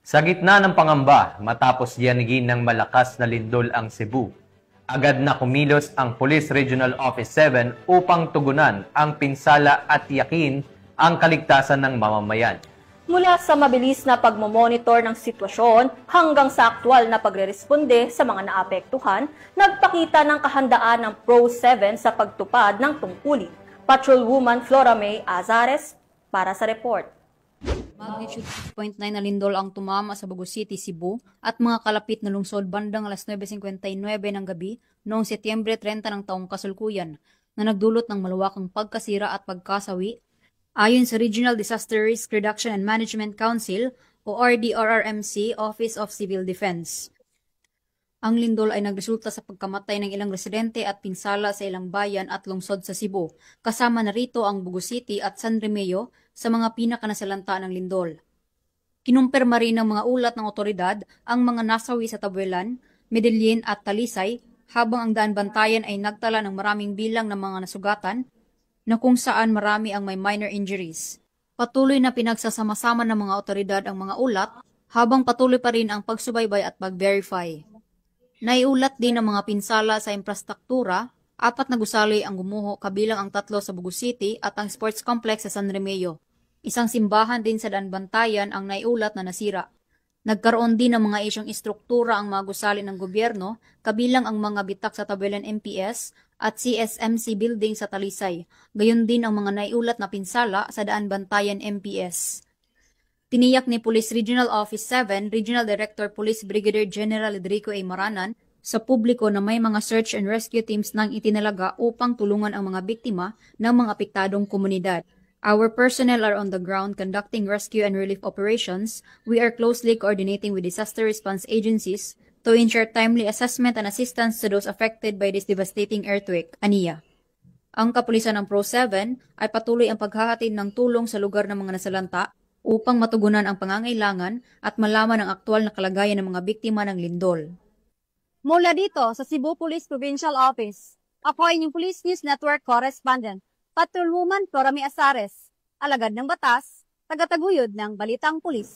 Sa gitna ng pangamba matapos yanigin ng malakas na lindol ang Cebu, agad na kumilos ang Police Regional Office 7 upang tugunan ang pinsala at tiyakin ang kaligtasan ng mamamayan. Mula sa mabilis na pagmomonitor ng sitwasyon hanggang sa aktwal na pagreresponde sa mga naapektuhan, nagpakita ng kahandaan ng Pro 7 sa pagtupad ng tungkulin. Patrolwoman Flora May Azares para sa report. Magnitude 6.9 na lindol ang tumama sa Bugo City, Cebu at mga kalapit na lungsod bandang alas 9:59 ng gabi noong Setyembre 30 ng taong kasalukuyan na nagdulot ng malawakang pagkasira at pagkasawi. Ayon sa Regional Disaster Risk Reduction and Management Council o RDRRMC Office of Civil Defense. Ang lindol ay nagresulta sa pagkamatay ng ilang residente at pinsala sa ilang bayan at lungsod sa Cebu, kasama na rito ang Bugo City at San Remeo sa mga pinakanasalanta ng lindol. Kinumpirma rin ng mga ulat ng otoridad ang mga nasawi sa Tabuelan, Medellin at Talisay, habang ang daan bantayan ay nagtala ng maraming bilang ng mga nasugatan na kung saan marami ang may minor injuries. Patuloy na pinagsasama-sama ng mga otoridad ang mga ulat habang patuloy pa rin ang pagsubaybay at pag-verify. Naiulat din ang mga pinsala sa infrastruktura, 4 na gusali ang gumuho kabilang ang 3 sa Bugo City at ang sports complex sa San Remeo. Isang simbahan din sa daan bantayan ang naiulat na nasira. Nagkaroon din ng mga isyong istruktura ang mga gusali ng gobyerno, kabilang ang mga bitak sa Tabuelan MPS at CSMC building sa Talisay, gayon din ang mga naiulat na pinsala sa Daan Bantayan MPS. Tiniyak ni Police Regional Office 7, Regional Director Police Brigadier General Edrico A. Maranan, sa publiko na may mga search and rescue teams nang itinalaga upang tulungan ang mga biktima ng mga apektadong komunidad. Our personnel are on the ground conducting rescue and relief operations. We are closely coordinating with disaster response agencies to ensure timely assessment and assistance to those affected by this devastating earthquake, aniya. Ang kapulisan ng Pro 7 ay patuloy ang paghahatid ng tulong sa lugar ng mga nasalanta upang matugunan ang pangangailangan at malaman ang aktwal na kalagayan ng mga biktima ng lindol. Mula dito sa Cebu Police Provincial Office, ako ay inyong Police News Network Correspondent, Patrolwoman Flora May Azares, alagad ng batas, tagataguyod ng Balitang Pulis.